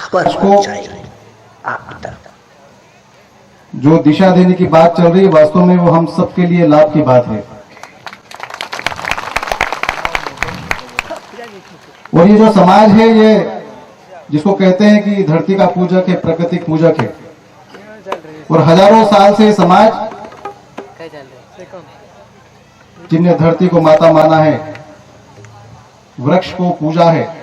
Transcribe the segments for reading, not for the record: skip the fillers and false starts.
खबर उसको चाहिए आप तक। जो दिशा देने की बात चल रही है, वास्तव में वो हम सबके लिए लाभ की बात है। और ये जो समाज है, ये जिसको कहते हैं कि धरती का पूजक है, प्रकृति पूजक है, और हजारों साल से समाज जिनने धरती को माता माना है, वृक्ष को पूजा है,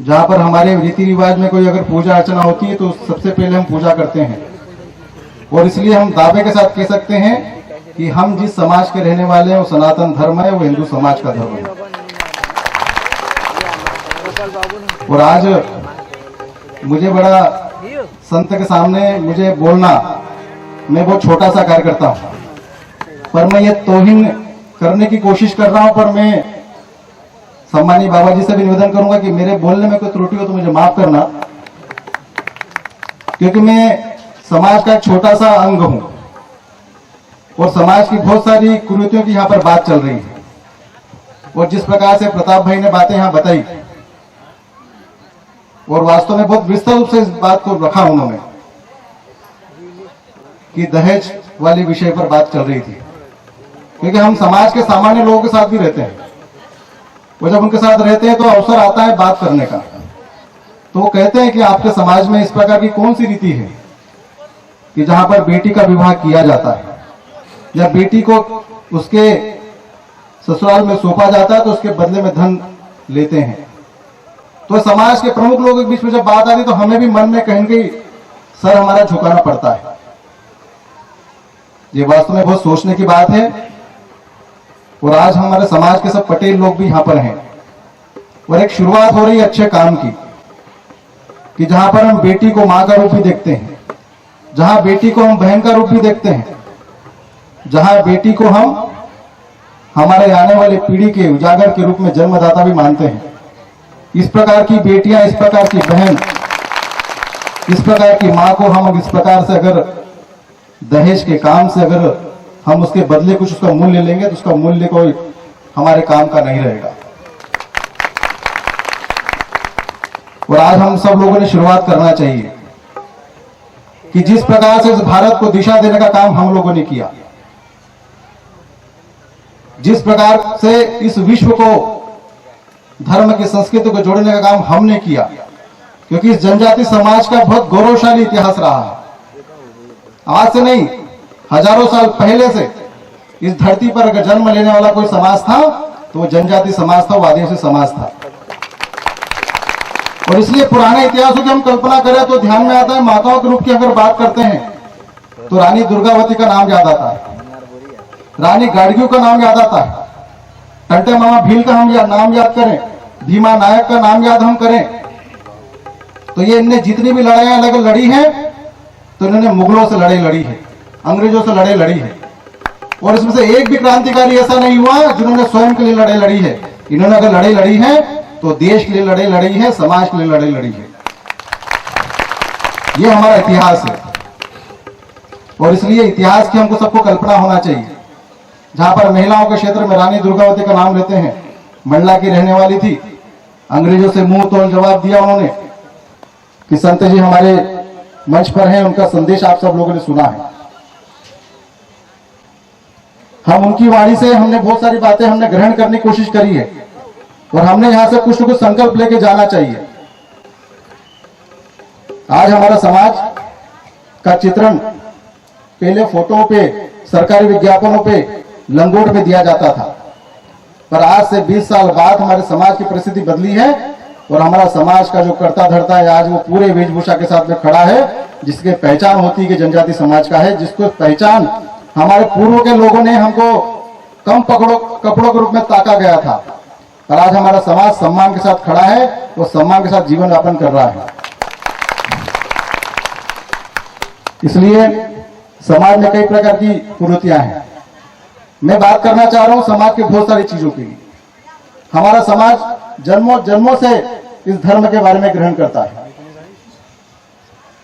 जहां पर हमारे रीति रिवाज में कोई अगर पूजा अर्चना होती है तो सबसे पहले हम पूजा करते हैं। और इसलिए हम दावे के साथ कह सकते हैं कि हम जिस समाज के रहने वाले हैं वो सनातन धर्म है, वो हिंदू समाज का धर्म है। और आज मुझे बड़ा संत के सामने मुझे बोलना, मैं बहुत छोटा सा कार्य करता हूं, पर मैं ये तौहीन करने की कोशिश कर रहा हूं। पर मैं सम्मानीय बाबा जी से भी निवेदन करूंगा कि मेरे बोलने में कोई त्रुटि हो तो मुझे माफ करना, क्योंकि मैं समाज का एक छोटा सा अंग हूं और समाज की बहुत सारी कुरीतियों की यहां पर बात चल रही है। और जिस प्रकार से प्रताप भाई ने बातें यहां बताई, और वास्तव में बहुत विस्तार रूप से इस बात को रखा उन्होंने कि दहेज वाले विषय पर बात चल रही थी, क्योंकि हम समाज के सामान्य लोगों के साथ भी रहते हैं, और जब उनके साथ रहते हैं तो अवसर आता है बात करने का। तो वो कहते हैं कि आपके समाज में इस प्रकार की कौन सी रीति है कि जहां पर बेटी का विवाह किया जाता है या बेटी को उसके ससुराल में सौंपा जाता है तो उसके बदले में धन लेते हैं। तो समाज के प्रमुख लोगों के बीच में जब बात आती तो हमें भी मन में कहीं कहीं सर हमारा झुकाना पड़ता है। ये वास्तव में बहुत सोचने की बात है। और आज हमारे समाज के सब पटेल लोग भी यहां पर हैं और एक शुरुआत हो रही है अच्छे काम की, कि जहां पर हम बेटी को मां का रूप भी देखते हैं, जहां बेटी को हम बहन का रूप भी देखते हैं, जहां बेटी को हम हमारे आने वाले पीढ़ी के उजागर के रूप में जन्मदाता भी मानते हैं। इस प्रकार की बेटियां, इस प्रकार की बहन, इस प्रकार की मां को हम इस प्रकार से अगर दहेज के काम से अगर हम उसके बदले कुछ उसका मूल्य लेंगे तो उसका मूल्य कोई हमारे काम का नहीं रहेगा। और आज हम सब लोगों ने शुरुआत करना चाहिए कि जिस प्रकार से इस भारत को दिशा देने का काम हम लोगों ने किया, जिस प्रकार से इस विश्व को धर्म की संस्कृति को जोड़ने का काम हमने किया, क्योंकि इस जनजाति समाज का बहुत गौरवशाली इतिहास रहा है। आज से नहीं, हजारों साल पहले से इस धरती पर अगर जन्म लेने वाला कोई समाज था तो वो जनजाति समाज था, वो आदिवासी समाज था। और इसलिए पुराने इतिहासों की हम कल्पना करें तो ध्यान में आता है, माताओं के रूप की अगर बात करते हैं तो रानी दुर्गावती का नाम याद आता है, रानी गाड़गियों का नाम याद आता है, टंटे मामा भील का हम नाम याद करें, भीमा नायक का नाम याद हम करें, तो ये इनने जितनी भी लड़ाइयां अलग लड़ी हैं तो इन्होंने मुगलों से लड़ाई लड़ी है, अंग्रेजों से लड़ाई लड़ी है। और इसमें से एक भी क्रांतिकारी ऐसा नहीं हुआ जिन्होंने स्वयं के लिए लड़ाई लड़ी है। इन्होंने अगर लड़ाई लड़ी है तो देश के लिए लड़ाई लड़ी है, समाज के लिए लड़ाई लड़ी है। ये हमारा इतिहास है। और इसलिए इतिहास की हमको सबको कल्पना होना चाहिए। जहां पर महिलाओं के क्षेत्र में रानी दुर्गावती का नाम लेते हैं, मंडला की रहने वाली थी, अंग्रेजों से मुंह तोड़ जवाब दिया उन्होंने कि संत जी हमारे मंच पर हैं, उनका संदेश आप सब लोगों ने सुना है। हम उनकी वाणी से हमने बहुत सारी बातें हमने ग्रहण करने की कोशिश करी है और हमने यहां से कुछ न कुछ संकल्प लेके जाना चाहिए। आज हमारा समाज का चित्रण पहले फोटो पे, सरकारी विज्ञापनों पे, लंगोट में दिया जाता था, पर आज से 20 साल बाद हमारे समाज की परिस्थिति बदली है और हमारा समाज का जो करता धरता है आज वो पूरे वेशभूषा के साथ में खड़ा है, जिसकी पहचान होती है कि जनजाति समाज का है, जिसको पहचान हमारे पूर्व के लोगों ने हमको कम कपड़ों के रूप में ताका गया था, पर आज हमारा समाज सम्मान के साथ खड़ा है और सम्मान के साथ जीवन यापन कर रहा है। इसलिए समाज में कई प्रकार की कुरीतियां हैं। मैं बात करना चाह रहा हूं समाज के बहुत सारी चीजों की। हमारा समाज जन्मों से इस धर्म के बारे में ग्रहण करता है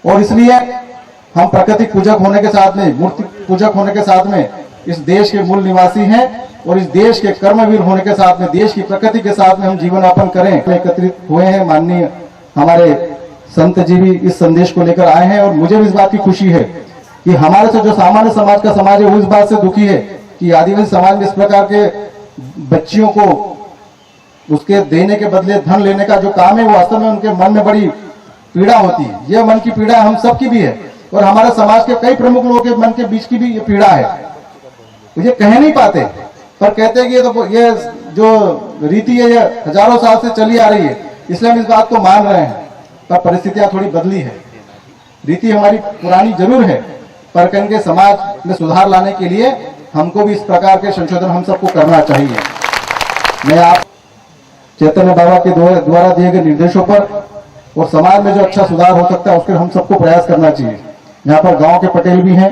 और इसलिए हम प्रकृति पूजक होने के साथ में, मूर्ति पूजक होने के साथ में इस देश के मूल निवासी हैं और इस देश के कर्मवीर होने के साथ में, देश की प्रकृति के साथ में हम जीवन यापन करें। एकत्रित हुए हैं माननीय हमारे संत जी भी इस संदेश को लेकर आए हैं और मुझे भी इस बात की खुशी है कि हमारे से जो सामान्य समाज का समाज है वो इस बात से दुखी है कि आदिवासी समाज में इस प्रकार के बच्चियों को उसके देने के बदले धन लेने का जो काम है वो वास्तव में उनके मन में बड़ी पीड़ा होती है। यह मन की पीड़ा हम सबकी भी है और हमारे समाज के कई प्रमुख लोगों के मन के बीच की भी ये पीड़ा है। ये कह नहीं पाते पर कहते हैं कि ये जो रीति है ये हजारों साल से चली आ रही है, इसलिए हम इस बात को मान रहे हैं। पर परिस्थितियां थोड़ी बदली है, रीति हमारी पुरानी जरूर है पर कहेंगे समाज में सुधार लाने के लिए हमको भी इस प्रकार के संशोधन हम सबको करना चाहिए। मैं आप चैतन्य बाबा के द्वारा दिए गए निर्देशों पर और समाज में जो अच्छा सुधार हो सकता है उसके हम सबको प्रयास करना चाहिए। यहाँ पर गांव के पटेल भी हैं,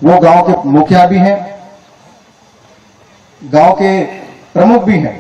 वो गांव के मुखिया भी हैं, गांव के प्रमुख भी हैं।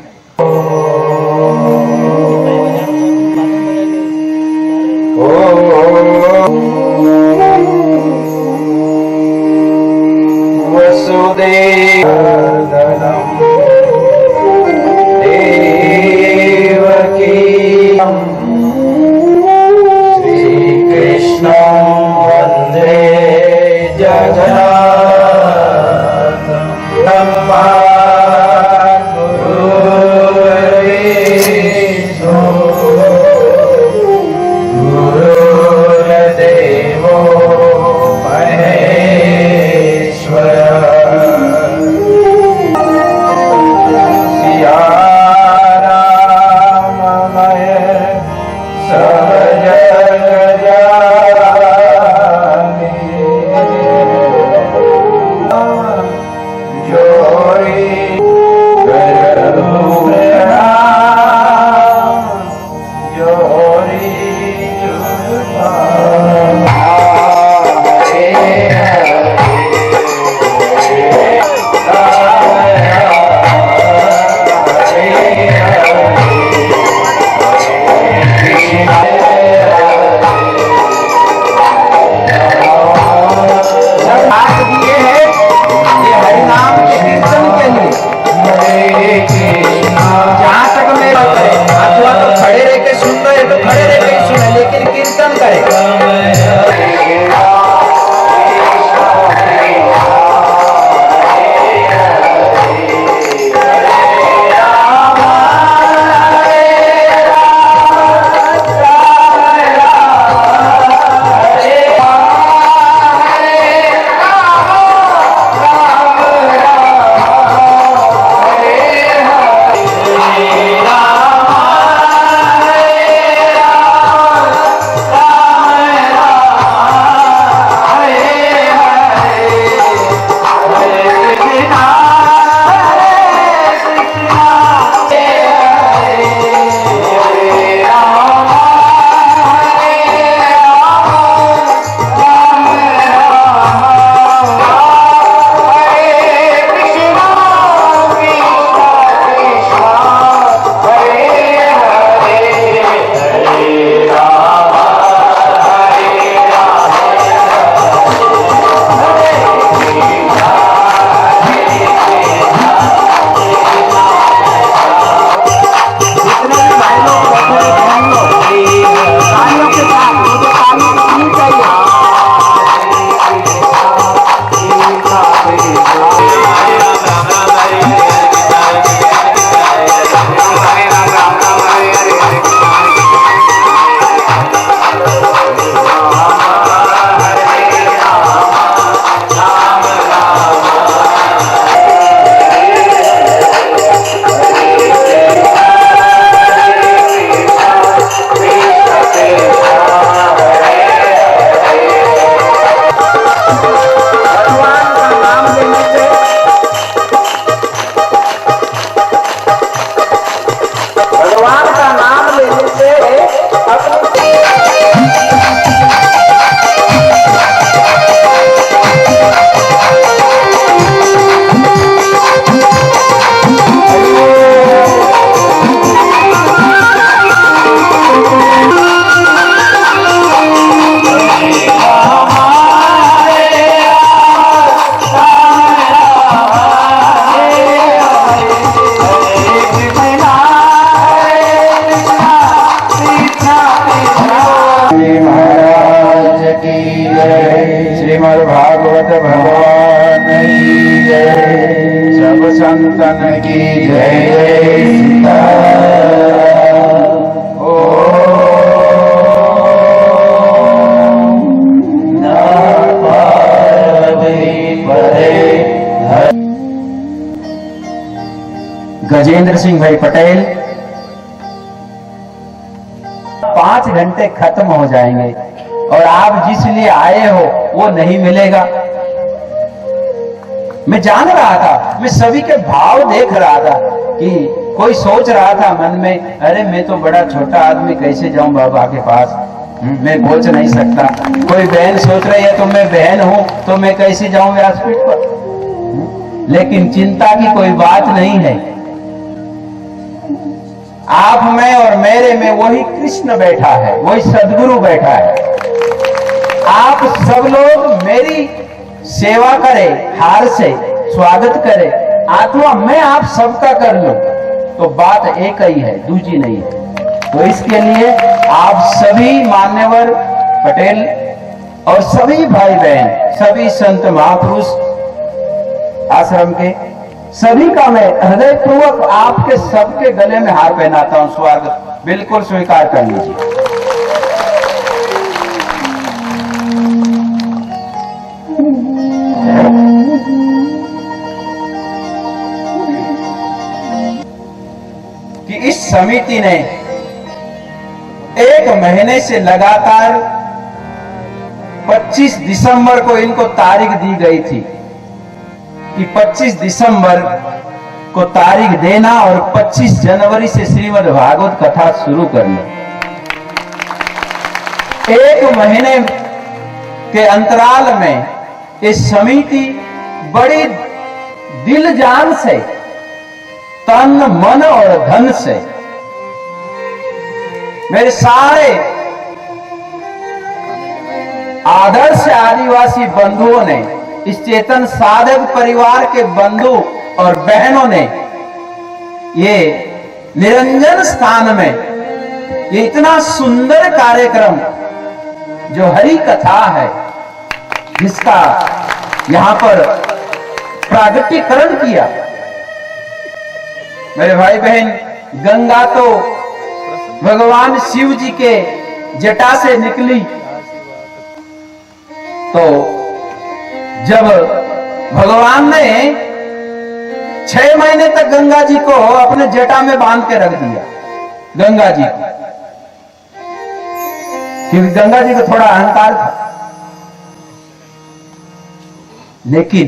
सन की जय जय सीताराम। ओम नमः पार्वती पते। गजेंद्र सिंह भाई पटेल, 5 घंटे खत्म हो जाएंगे और आप जिस लिए आए हो वो नहीं मिलेगा। मैं जान रहा था, मैं सभी के भाव देख रहा था कि कोई सोच रहा था मन में, अरे मैं तो बड़ा छोटा आदमी, कैसे जाऊं बाबा के पास, मैं पहुंच नहीं सकता। कोई बहन सोच रही है तो मैं बहन हूं तो मैं कैसे जाऊं व्यासपीठ पर। लेकिन चिंता की कोई बात नहीं है। आप में और मेरे में वही कृष्ण बैठा है, वही सदगुरु बैठा है। आप सब लोग मेरी सेवा करें, हार से स्वागत करें, अथवा मैं आप सबका कर लूं, तो बात एक ही है, दूजी नहीं है। तो इसके लिए आप सभी मान्यवर पटेल और सभी भाई बहन, सभी संत महापुरुष आश्रम के सभी का मैं हृदयपूर्वक आपके सबके गले में हार पहनाता हूं। स्वागत बिल्कुल स्वीकार कर लीजिए। कि इस समिति ने 1 महीने से लगातार 25 दिसंबर को इनको तारीख दी गई थी कि 25 दिसंबर को तारीख देना और 25 जनवरी से श्रीमद् भागवत कथा शुरू करना। 1 महीने के अंतराल में ये समिति बड़ी दिल जान से, तन मन और धन से मेरे सारे आदर्श आदिवासी बंधुओं ने, इस चेतन साधक परिवार के बंधु और बहनों ने ये निरंजन स्थान में ये इतना सुंदर कार्यक्रम जो हरि कथा है, जिसका यहां पर प्रागट्यकरण किया। मेरे भाई बहन, गंगा तो भगवान शिव जी के जटा से निकली, तो जब भगवान ने 6 महीने तक गंगा जी को अपने जटा में बांध के रख दिया, गंगा जी को, क्योंकि गंगा जी को थोड़ा अहंकार था। लेकिन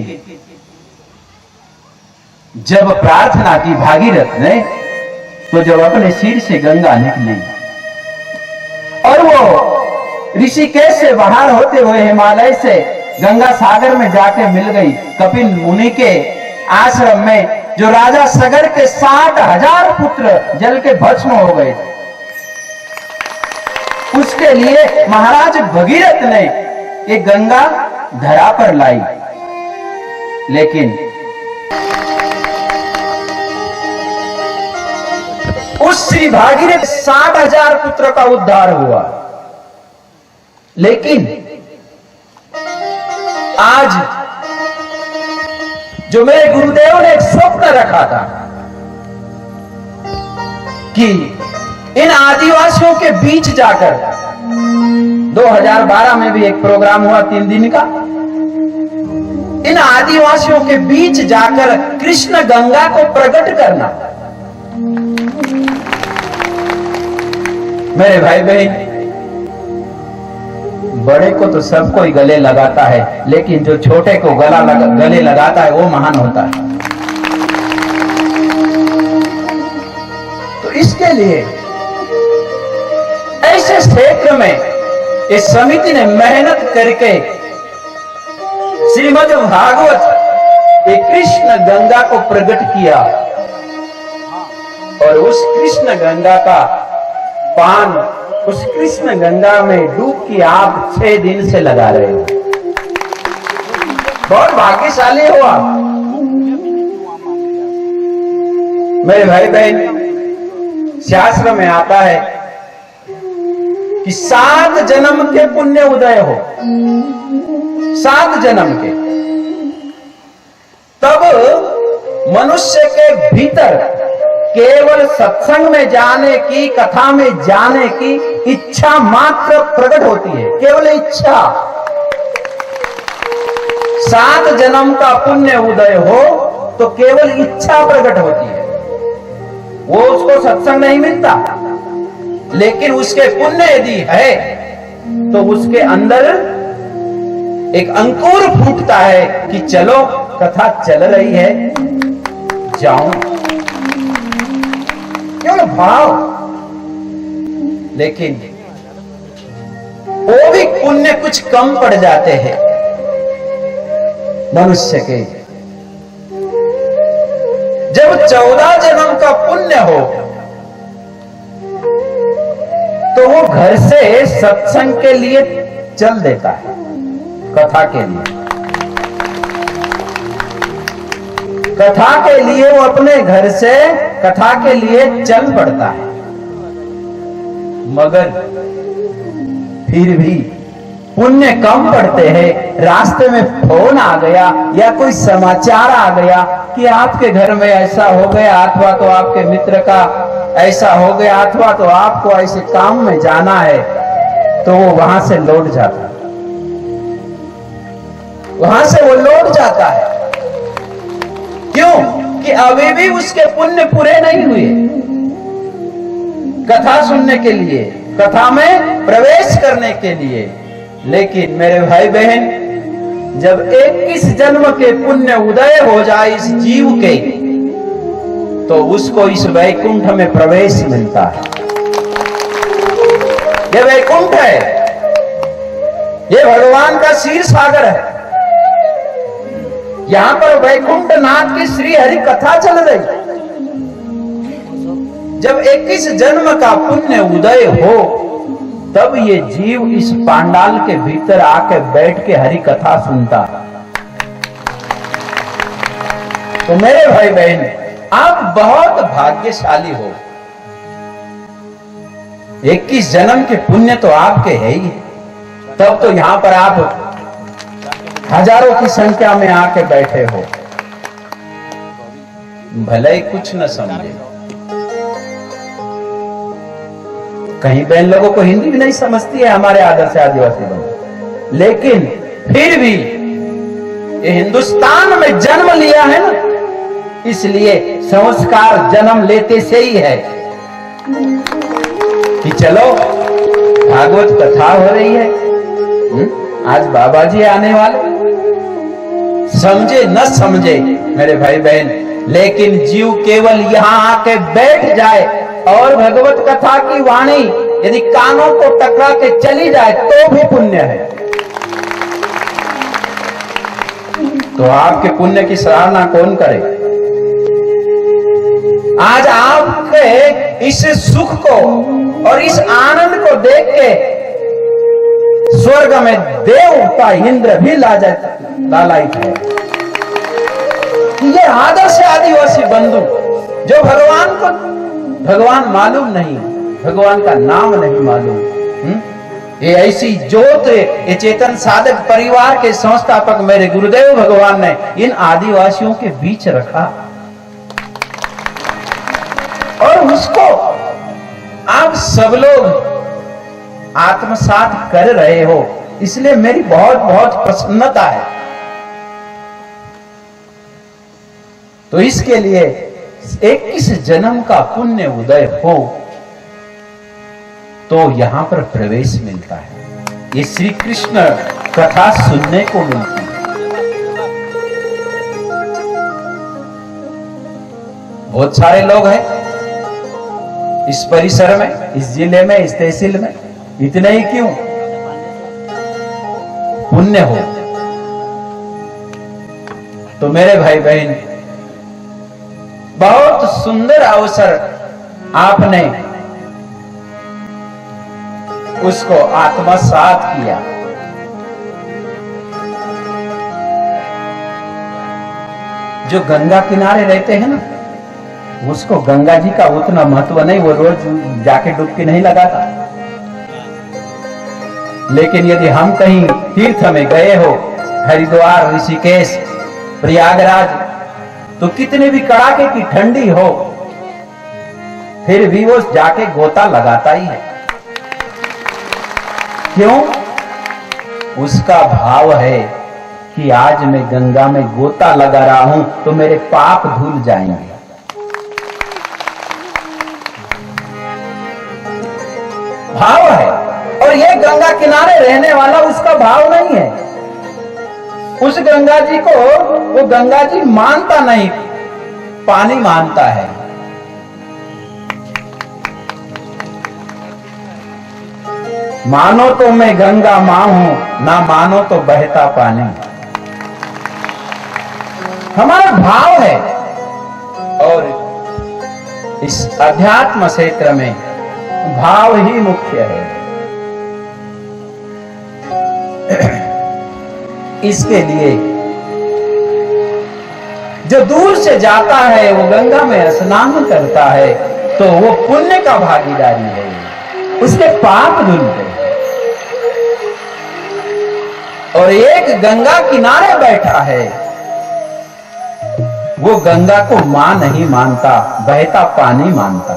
जब प्रार्थना की भागीरथ ने, तो जब अपने सिर से गंगा निकली और वो ऋषिकेश से बाहर होते हुए हिमालय से गंगा सागर में जाके मिल गई कपिल मुनि के आश्रम में, जो राजा सगर के 60,000 पुत्र जल के भस्म हो गए। उसके लिए महाराज भगीरथ ने एक गंगा धरा पर लाई। लेकिन उस श्री भागीरथ 60,000 पुत्र का उद्धार हुआ। लेकिन आज जो मेरे गुरुदेव ने एक स्वप्न रखा था कि इन आदिवासियों के बीच जाकर, 2012 में भी एक प्रोग्राम हुआ 3 दिन का, इन आदिवासियों के बीच जाकर कृष्ण गंगा को प्रकट करना। मेरे भाई बहन, बड़े को तो सब कोई गले लगाता है, लेकिन जो छोटे को गले लगाता है वो महान होता है। तो इसके लिए ऐसे क्षेत्र में इस समिति ने मेहनत करके श्रीमद् भागवत ये कृष्ण गंगा को प्रकट किया, और उस कृष्ण गंगा का पान, उस कृष्ण गंगा में डुबकी आप 6 दिन से लगा रहे हो। बहुत भाग्यशाली हो आप। मेरे भाई बहन, शास्त्र में आता है कि 7 जन्म के पुण्य उदय हो, 7 जन्म के, तब मनुष्य के भीतर केवल सत्संग में जाने की, कथा में जाने की इच्छा मात्र प्रकट होती है, केवल इच्छा। 7 जन्म का पुण्य उदय हो तो केवल इच्छा प्रकट होती है, वो उसको सत्संग नहीं मिलता। लेकिन उसके पुण्य यदि है तो उसके अंदर एक अंकुर फूटता है कि चलो कथा चल रही है, जाऊं, केवल भाव। लेकिन वो भी पुण्य कुछ कम पड़ जाते हैं मनुष्य के। जब 14 जन्म का पुण्य हो तो वो घर से सत्संग के लिए चल देता है, कथा के लिए। कथा के लिए वो अपने घर से कथा के लिए चल पड़ता है। मगर फिर भी पुण्य कम पड़ते हैं। रास्ते में फोन आ गया या कोई समाचार आ गया कि आपके घर में ऐसा हो गया, अथवा तो आपके मित्र का ऐसा हो गया, अथवा तो आपको ऐसे काम में जाना है, तो वो वहां से लौट जाता है, वहां से वो लौट जाता है। क्यों? कि अभी भी उसके पुण्य पूरे नहीं हुए कथा सुनने के लिए, कथा में प्रवेश करने के लिए। लेकिन मेरे भाई बहन, जब 21 जन्म के पुण्य उदय हो जाए इस जीव के, तो उसको इस वैकुंठ में प्रवेश मिलता है। ये वैकुंठ है, ये भगवान का क्षीर सागर है। यहां पर वैकुंठ नाथ की श्री हरि कथा चल रही। जब 21 जन्म का पुण्य उदय हो तब ये जीव इस पांडाल के भीतर आके बैठ के हरि कथा सुनता है। तो मेरे भाई बहन, आप बहुत भाग्यशाली हो। 21 जन्म के पुण्य तो आपके है ही, तब तो यहां पर आप हजारों की संख्या में आके बैठे हो। भले ही कुछ न समझे, कहीं बहन लोगों को हिंदी भी नहीं समझती है हमारे आदर्श आदिवासी लोग, लेकिन फिर भी ये हिंदुस्तान में जन्म लिया है ना, इसलिए संस्कार जन्म लेते से ही है कि चलो भागवत कथा हो रही है, आज बाबा जी आने वाले। समझे न समझे मेरे भाई बहन, लेकिन जीव केवल यहां आके बैठ जाए और भगवत कथा की वाणी यदि कानों को टकरा के चली जाए तो भी पुण्य है। तो आपके पुण्य की सराहना कौन करे? आज आपके इस सुख को और इस आनंद को देख के स्वर्ग में देवता इंद्र भी लालायित है। ये आदर्श आदिवासी बंधु जो भगवान मालूम नहीं, भगवान का नाम नहीं मालूम, ये ऐसी ज्योत, ये चेतन साधक परिवार के संस्थापक मेरे गुरुदेव भगवान ने इन आदिवासियों के बीच रखा और उसको आप सब लोग आत्मसात कर रहे हो, इसलिए मेरी बहुत बहुत प्रसन्नता है। तो इसके लिए 21 जन्म का पुण्य उदय हो तो यहां पर प्रवेश मिलता है। ये श्री कृष्ण कथा सुनने को मिलती है। बहुत सारे लोग हैं इस परिसर में, इस जिले में, इस तहसील में, इतने ही क्यों, पुण्य हो। तो मेरे भाई बहन, बहुत सुंदर अवसर आपने उसको आत्मसात किया। जो गंगा किनारे रहते हैं ना, उसको गंगा जी का उतना महत्व नहीं, वो रोज जाके डुबकी नहीं लगाता। लेकिन यदि हम कहीं तीर्थ में गए हो, हरिद्वार, ऋषिकेश, प्रयागराज, तो कितने भी कड़ाके की ठंडी हो फिर भी वो जाके गोता लगाता ही है। क्यों? उसका भाव है कि आज मैं गंगा में गोता लगा रहा हूं तो मेरे पाप धुल जाएंगे। भाव है। और ये गंगा किनारे रहने वाला उसका भाव नहीं है। उस गंगा जी को वो गंगा जी मानता नहीं, पानी मानता है। मानो तो मैं गंगा मां हूं, ना मानो तो बहता पानी। हमारा भाव है। और इस अध्यात्म क्षेत्र में भाव ही मुख्य है। इसके लिए जो दूर से जाता है वो गंगा में स्नान करता है तो वो पुण्य का भागीदारी है, उसके पाप धुलते हैं। और एक गंगा किनारे बैठा है वो गंगा को मां नहीं मानता, बहता पानी मानता।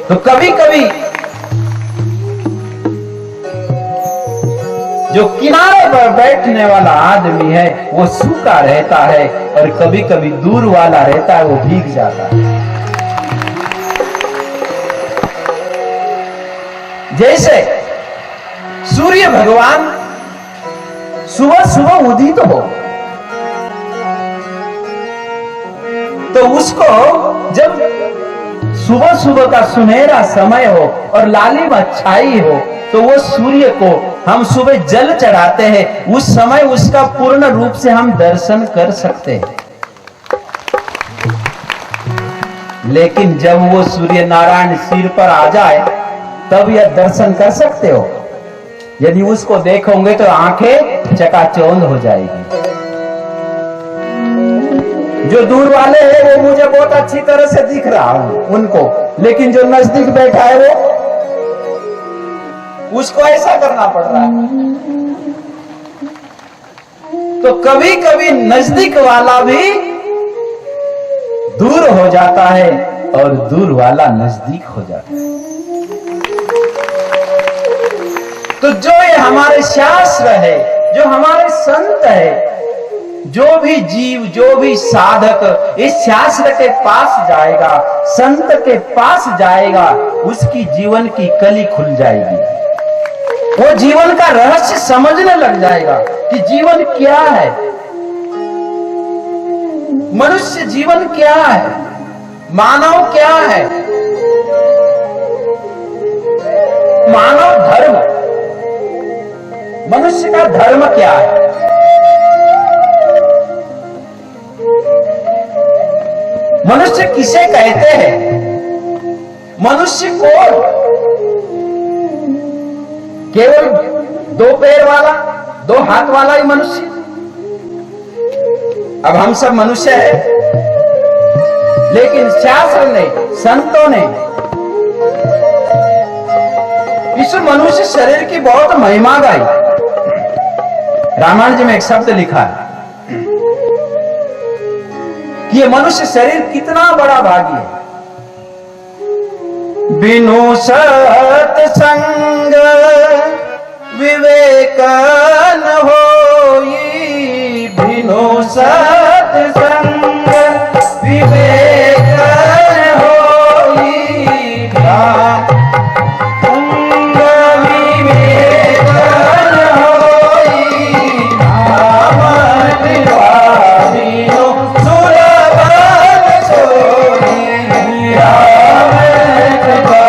तो कभी कभी जो किनारे पर बैठने वाला आदमी है वो सूखा रहता है और कभी कभी दूर वाला रहता है वो भीग जाता है। जैसे सूर्य भगवान सुबह सुबह उदित हो तो उसको जब सुबह सुबह का सुनहरा समय हो और लालिमा छाई हो तो वो सूर्य को हम सुबह जल चढ़ाते हैं। उस समय उसका पूर्ण रूप से हम दर्शन कर सकते हैं। लेकिन जब वो सूर्य नारायण सिर पर आ जाए तब यह दर्शन कर सकते हो। यदि उसको देखोगे तो आंखें चकाचौंध हो जाएगी। जो दूर वाले हैं वो मुझे बहुत अच्छी तरह से दिख रहा हूं उनको, लेकिन जो नजदीक बैठा है वो उसको ऐसा करना पड़ रहा है। तो कभी कभी नजदीक वाला भी दूर हो जाता है और दूर वाला नजदीक हो जाता है। तो जो ये हमारे शास्त्र है, जो हमारे संत है, जो भी जीव, जो भी साधक इस शास्त्र के पास जाएगा, संत के पास जाएगा, उसकी जीवन की कली खुल जाएगी। वो जीवन का रहस्य समझने लग जाएगा कि जीवन क्या है, मनुष्य जीवन क्या है, मानव क्या है, मानव धर्म, मनुष्य का धर्म क्या है। मनुष्य किसे कहते हैं? मनुष्य कौन? केवल दो पैर वाला, दो हाथ वाला ही मनुष्य? अब हम सब मनुष्य हैं, लेकिन शास्त्र ने, संतों ने इस मनुष्य शरीर की बहुत महिमा गाई। रामायण जी में एक शब्द लिखा है कि ये मनुष्य शरीर कितना बड़ा भागी है। बिनु सत्संग विवेक न होई, बिनु सत्संग विवेक न होई, राम संग विवेक न होई, राम कृपा बिनु सुरवन सोई, राम कृपा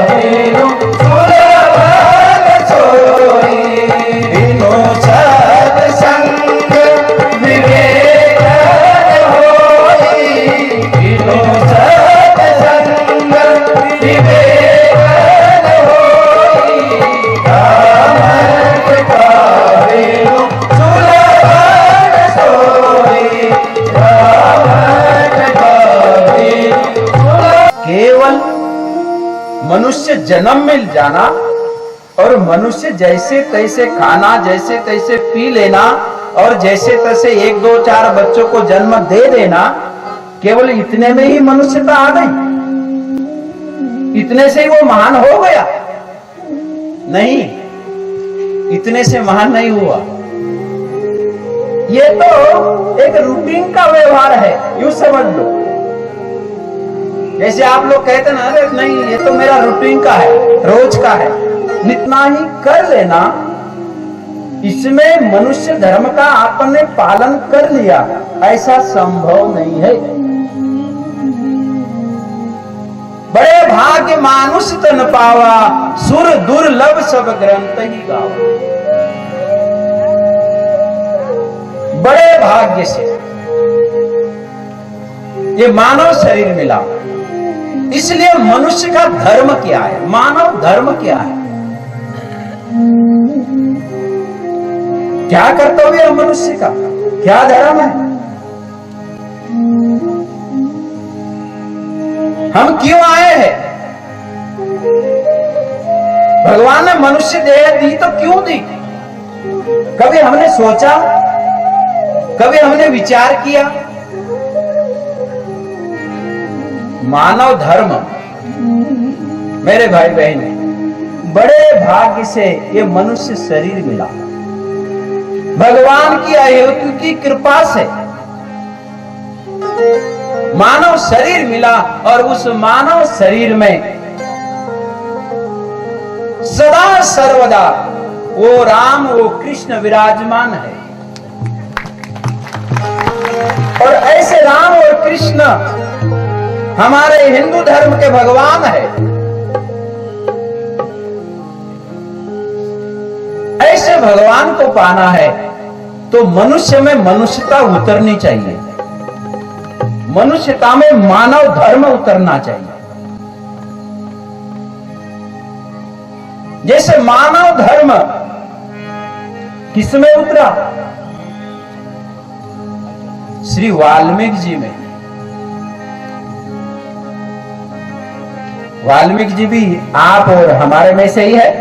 बिनु सुरवन सोई, बिनु सत्संग विवेक न होई, बिनु सत्संग विवेक न होई, राम कृपा बिनु सुरवन सोई, राम कृपा बिनु केवल मनुष्य जन्म मिल जाना और मनुष्य जैसे तैसे खाना, जैसे तैसे पी लेना, और जैसे तैसे 1 2 4 बच्चों को जन्म दे देना, केवल इतने में ही मनुष्यता आ गई, इतने से ही वो महान हो गया? नहीं, इतने से महान नहीं हुआ। ये तो एक रूटीन का व्यवहार है, यूं समझ लो। जैसे आप लोग कहते ना, अरे नहीं ये तो मेरा रूटीन का है, रोज का है, इतना ही कर लेना। इसमें मनुष्य धर्म का आपने पालन कर लिया, ऐसा संभव नहीं है। बड़े भाग्य मानुष तन पावा, सुर दुर्लभ सब ग्रंथ ही गावा। बड़े भाग्य से ये मानव शरीर मिला। इसलिए मनुष्य का धर्म क्या है, मानव धर्म क्या है, क्या कर्तव्य है मनुष्य का, क्या धर्म है, हम क्यों आए हैं? भगवान ने मनुष्य देह दी तो क्यों दी? कभी हमने सोचा, कभी हमने विचार किया? मानव धर्म, मेरे भाई बहन, बड़े भाग्य से ये मनुष्य शरीर मिला, भगवान की अहेतु की कृपा से मानव शरीर मिला। और उस मानव शरीर में सदा सर्वदा वो राम, वो कृष्ण विराजमान है। और ऐसे राम और कृष्ण हमारे हिंदू धर्म के भगवान है। ऐसे भगवान को पाना है तो मनुष्य में मनुष्यता उतरनी चाहिए, मनुष्यता में मानव धर्म उतरना चाहिए। जैसे मानव धर्म किसमें उतरा? श्री वाल्मीकि जी में। वाल्मीकि जी भी आप और हमारे में से ही है।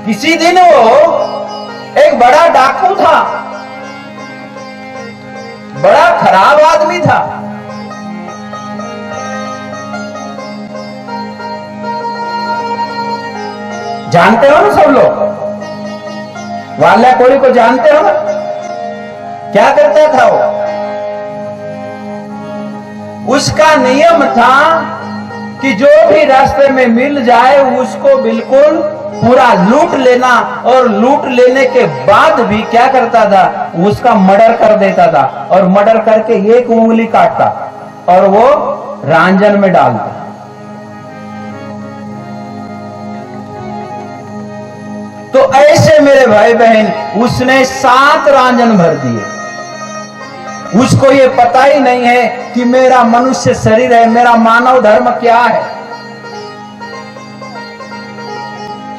किसी दिन वो एक बड़ा डाकू था, बड़ा खराब आदमी था। जानते हो ना सब लोग, वाल्या कोड़ी को जानते हो ना? क्या करता था वो? उसका नियम था कि जो भी रास्ते में मिल जाए उसको बिल्कुल पूरा लूट लेना, और लूट लेने के बाद भी क्या करता था, उसका मर्डर कर देता था, और मर्डर करके एक उंगली काटता और वो रांझन में डालता। तो ऐसे मेरे भाई बहन उसने 7 रांझन भर दिए। उसको ये पता ही नहीं है कि मेरा मनुष्य शरीर है, मेरा मानव धर्म क्या है।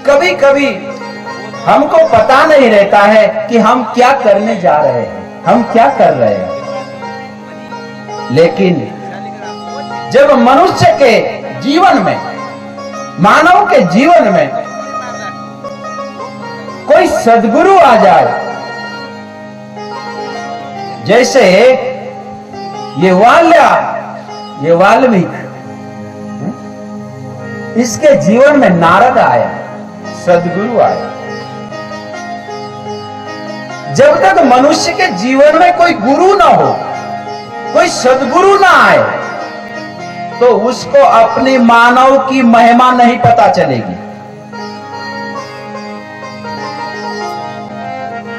कभी कभी हमको पता नहीं रहता है कि हम क्या करने जा रहे हैं, हम क्या कर रहे हैं। लेकिन जब मनुष्य के जीवन में, मानव के जीवन में कोई सद्गुरु आ जाए, जैसे ये वाल्मीकि, इसके जीवन में नारद आया, सद्गुरु आया। जब तक मनुष्य के जीवन में कोई गुरु ना हो, कोई सद्गुरु ना आए, तो उसको अपनी मानव की महिमा नहीं पता चलेगी।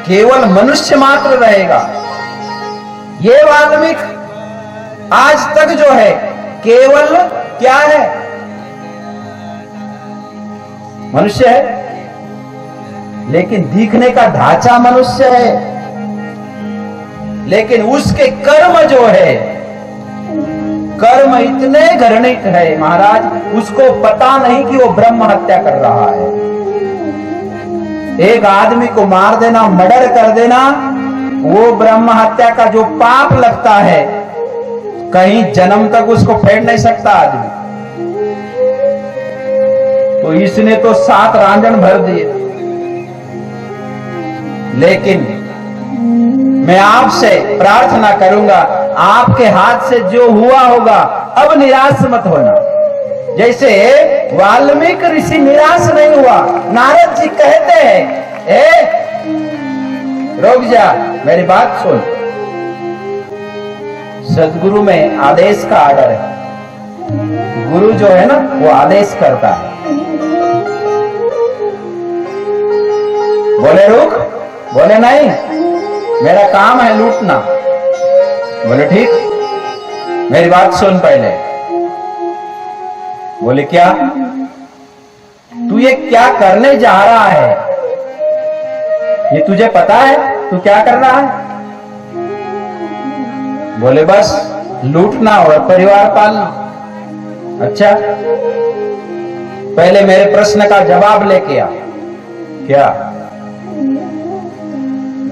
केवल मनुष्य मात्र रहेगा। ये वाल्मीकि आज तक जो है केवल क्या है, मनुष्य है, लेकिन दिखने का ढांचा मनुष्य है, लेकिन उसके कर्म जो है, कर्म इतने घृणित है महाराज, उसको पता नहीं कि वो ब्रह्म हत्या कर रहा है। एक आदमी को मार देना, मर्डर कर देना, वो ब्रह्म हत्या का जो पाप लगता है, कहीं जन्म तक उसको फेर नहीं सकता आदमी। तो इसने तो 7 रांझन भर दिए। लेकिन मैं आपसे प्रार्थना करूंगा, आपके हाथ से जो हुआ होगा, अब निराश मत होना। जैसे वाल्मीकि ऋषि निराश नहीं हुआ, नारद जी कहते हैं, रुक जा, मेरी बात सुन। सदगुरु में आदेश का आर्डर है। गुरु जो है ना, वो आदेश करता है। बोले रुक, बोले नहीं, मेरा काम है लूटना। बोले ठीक, मेरी बात सुन पहले। बोले क्या? तू ये क्या करने जा रहा है? ये तुझे पता है तू क्या कर रहा है? बोले बस लूटना और परिवार पालना। अच्छा, पहले मेरे प्रश्न का जवाब लेके आ। क्या?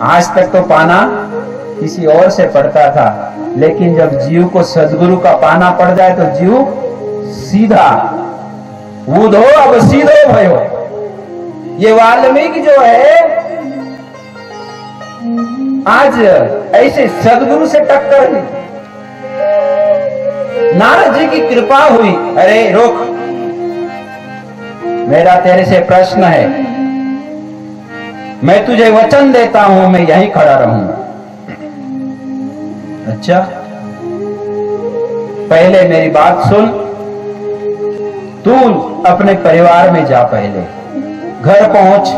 आज तक तो पाना किसी और से पड़ता था, लेकिन जब जीव को सदगुरु का पाना पड़ जाए तो जीव सीधा ऊधो अब सीधो भयो। ये वाल्मीकि जो है, आज ऐसे सदगुरु से टक्कर ली। नारद जी की कृपा हुई। अरे रुक, मेरा तेरे से प्रश्न है। मैं तुझे वचन देता हूं, मैं यहीं खड़ा रहूंगा। अच्छा, पहले मेरी बात सुन। तू अपने परिवार में जा, पहले घर पहुंच।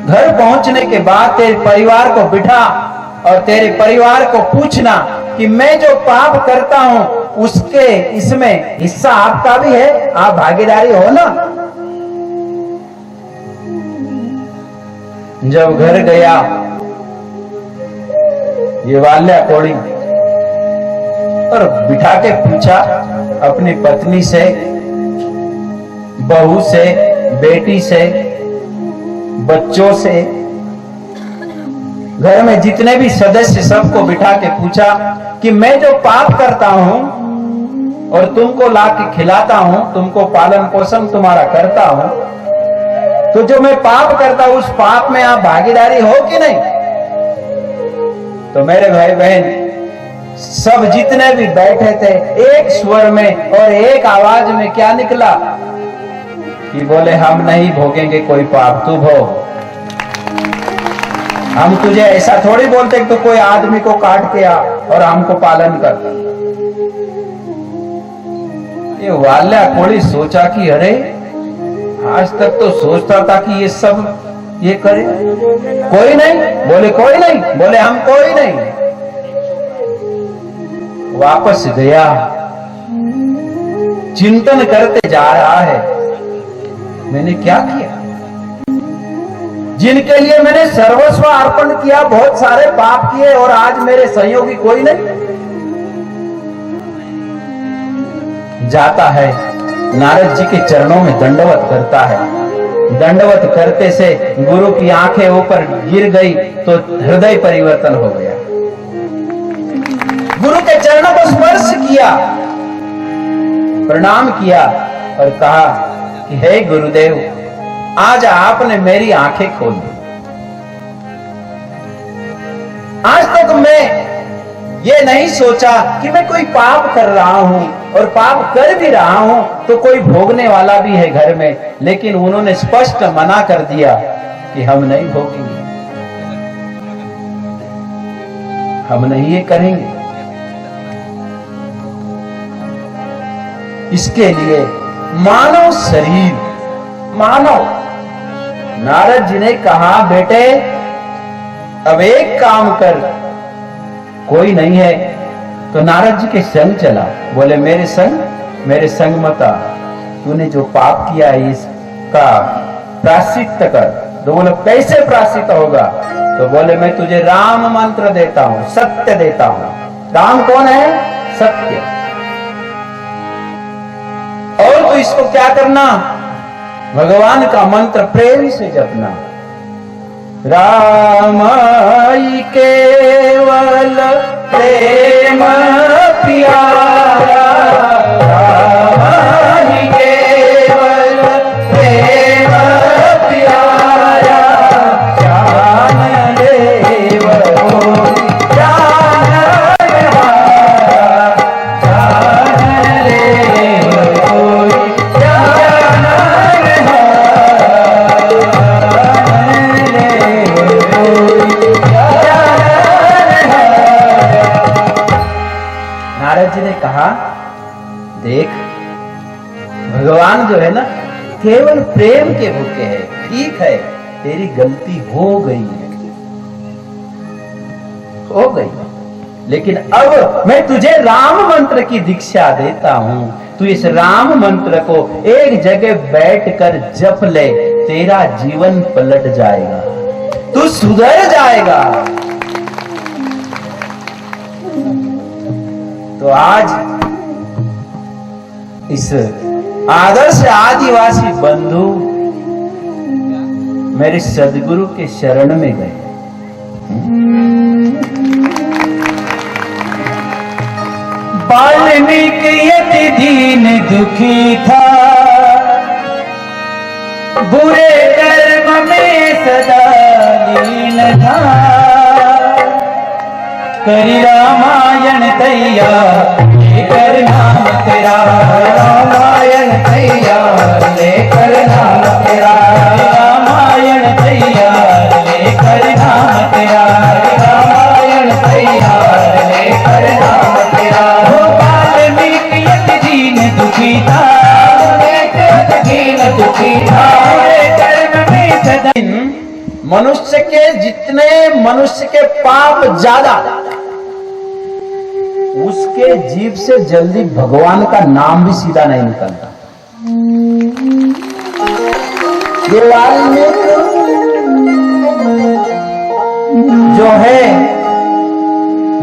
घर पहुंचने के बाद तेरे परिवार को बिठा और तेरे परिवार को पूछना कि मैं जो पाप करता हूं उसके इसमें हिस्सा आपका भी है, आप भागीदारी हो ना। जब घर गया ये वाल्या कोड़ी और बिठा के पूछा अपनी पत्नी से, बहू से, बेटी से, बच्चों से, घर में जितने भी सदस्य, सबको बिठा के पूछा कि मैं जो पाप करता हूं और तुमको ला के खिलाता हूं, तुमको पालन पोषण तुम्हारा करता हूं, तो जो मैं पाप करता हूं उस पाप में आप भागीदारी हो कि नहीं? तो मेरे भाई बहन सब जितने भी बैठे थे, एक स्वर में और एक आवाज में क्या निकला कि बोले हम नहीं भोगेंगे कोई पाप, तू भोग। हम तुझे ऐसा थोड़ी बोलते कि तो कोई आदमी को काट के आ और हमको पालन कर। ये वाल्या कोड़ी सोचा कि अरे आज तक तो सोचता था कि ये सब ये करे, कोई नहीं। बोले कोई नहीं, बोले हम कोई नहीं। वापस गया, चिंतन करते जा रहा है, मैंने क्या किया? जिनके लिए मैंने सर्वस्व अर्पण किया, बहुत सारे पाप किए और आज मेरे सहयोगी कोई नहीं। जाता है, नारद जी के चरणों में दंडवत करता है। दंडवत करते से गुरु की आंखें ऊपर गिर गई तो हृदय परिवर्तन हो गया। गुरु के चरणों को स्पर्श किया, प्रणाम किया और कहा कि हे गुरुदेव, आज आपने मेरी आंखें खोल दी। आज तक मैं ये नहीं सोचा कि मैं कोई पाप कर रहा हूं और पाप कर भी रहा हूं तो कोई भोगने वाला भी है घर में, लेकिन उन्होंने स्पष्ट मना कर दिया कि हम नहीं भोगेंगे, हम नहीं ये करेंगे। इसके लिए मानव शरीर, मानव, नारद जी ने कहा बेटे अब एक काम कर, कोई नहीं है तो नारद जी के संग चला। बोले मेरे संग मत आ, तूने जो पाप किया है इसका प्रायश्चित कर। तो बोले कैसे प्रायश्चित होगा? तो बोले मैं तुझे राम मंत्र देता हूं, सत्य देता हूं। राम कौन है? सत्य। और तो इसको क्या करना? भगवान का मंत्र प्रेम से जपना। रामाई केवल प्रेम प्यारा, रामाई केवल प्रेम प्यारा, भगवान जो है ना केवल प्रेम के भूखे हैं। ठीक है, तेरी गलती हो गई, लेकिन अब मैं तुझे राम मंत्र की दीक्षा देता हूं। तू इस राम मंत्र को एक जगह बैठकर जप ले, तेरा जीवन पलट जाएगा, तू सुधर जाएगा। तो आज इस आदर्श आदिवासी बंधु मेरे सदगुरु के शरण में गए। वाल्मीकि यति दीन दुखी था, बुरे कर्म में सदा लीन था। करी रामायण तैयार लेकर नाम तेरा, रामायण तैयार लेकर नाम तेरा, रामायण तैयार लेकर नाम तेरा, रामायण तैयार लेकर नाम तेरा। वाल्मीकि यति दीन दुखी था, दीन दुखी था, कर्म में सदा। मनुष्य के जितने मनुष्य के पाप ज्यादा, उसके जीभ से जल्दी भगवान का नाम भी सीधा नहीं निकलता। ये वाल्मीकि जो है,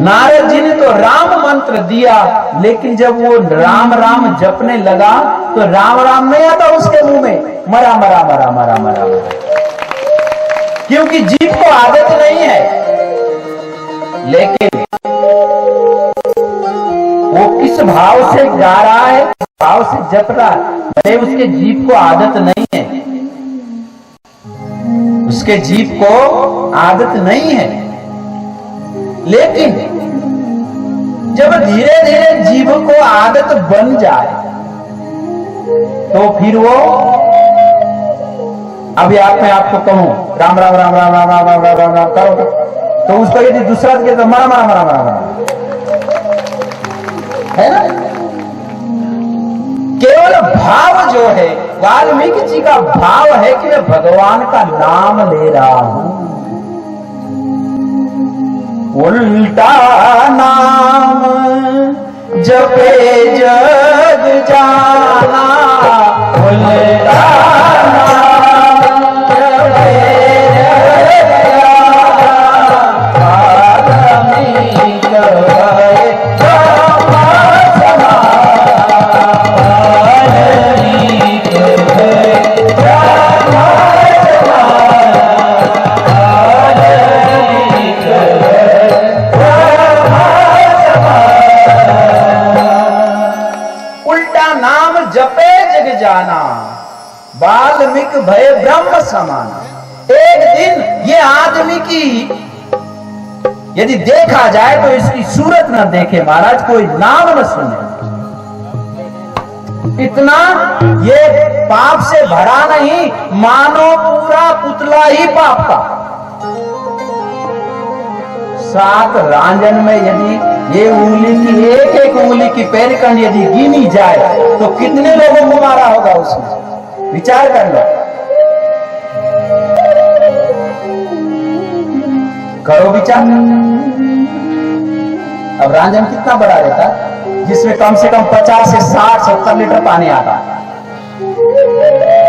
नारद जी ने तो राम मंत्र दिया, लेकिन जब वो राम राम जपने लगा तो राम राम नहीं आता उसके मुंह में, मरा मरा मरा मरा मरा मरा, क्योंकि जीभ को आदत नहीं है। लेकिन वो किस भाव से गा रहा है, भाव से जप रहा है, भले उसके जीभ को आदत नहीं है, उसके जीभ को आदत नहीं है। लेकिन जब धीरे धीरे जीभ को आदत बन जाए तो फिर वो, अभी मैं आपको कहूं राम राम राम राम राम राम राम राम राम राम करो, तो उसको यदि दूसरा कहते मरा मरा मरा मरा मरा, है ना। केवल भाव जो है, वाल्मीकि जी का भाव है कि मैं भगवान का नाम ले रहा हूं। उल्टा नाम जपे जग जाना, उल्टा नाम जपे जग जाना, आदमी कहे जाना, वाल्मीकि भय ब्रह्म समाना। एक दिन ये आदमी की यदि देखा जाए तो इसकी सूरत न देखे महाराज, कोई नाम न सुने, इतना ये पाप से भरा नहीं, मानो पूरा पुतला ही पाप का। 7 रांझन में यदि ये उंगली की एक एक उंगली की पैरखंड यदि गिनी जाए तो कितने लोगों को मारा होगा उसने, विचार कर लो, करो विचार। अब रांझन कितना बड़ा रहता है, जिसमें कम से कम 50 से 60-70 लीटर पानी आता है,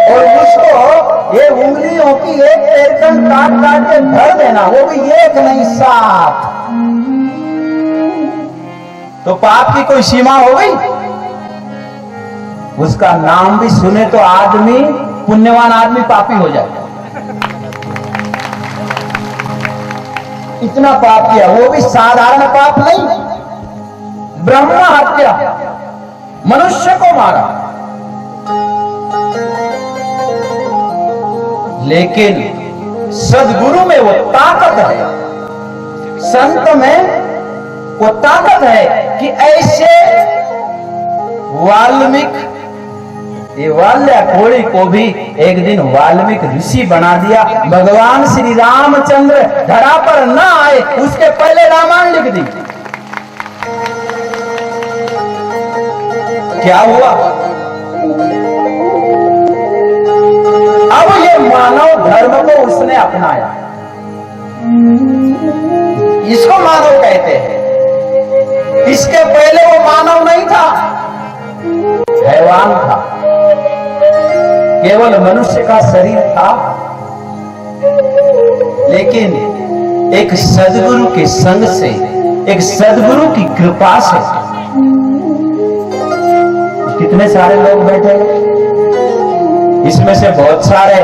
और उसको ये उंगलियों की एक पैरखंड काट काट के भर देना, वो भी एक नहीं 7, तो पाप की कोई सीमा हो गई। उसका नाम भी सुने तो आदमी, पुण्यवान आदमी पापी हो जाए, इतना पाप किया, वो भी साधारण पाप नहीं, ब्रह्म हत्या, मनुष्य को मारा। लेकिन सदगुरु में वो ताकत है, संत में वो ताकत है कि ऐसे वाल्मीकि, ये वाल्या कोड़ी को भी एक दिन वाल्मीकि ऋषि बना दिया। भगवान श्री रामचंद्र धरा पर न आए उसके पहले रामायण लिख दी। क्या हुआ? धर्म को उसने अपनाया। इसको मानव कहते हैं। इसके पहले वो मानव नहीं था, हैवान था, केवल मनुष्य का शरीर था। लेकिन एक सद्गुरु के संग से, एक सद्गुरु की कृपा से कितने सारे लोग बैठे हैं, इसमें से बहुत सारे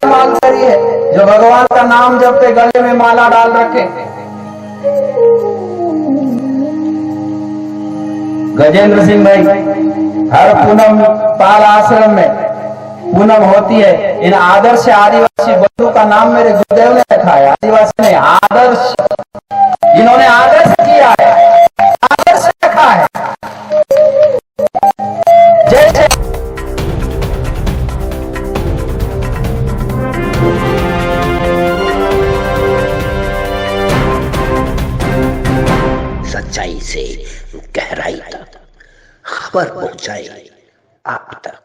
मालधारी है जो भगवान का नाम जपते, गले में माला डाल रखे। गजेंद्र सिंह भाई, हर पूनम पाल आश्रम में पूनम होती है, इन आदर्श आदिवासी बंधु का नाम मेरे गुरुदेव ने रखा है। आदिवासी ने आदर्श, इन्होंने आदर्श किया है, आदर्श रखा है। जैसे सच्चाई से गहराई तक खबर पहुंचाए आप तक।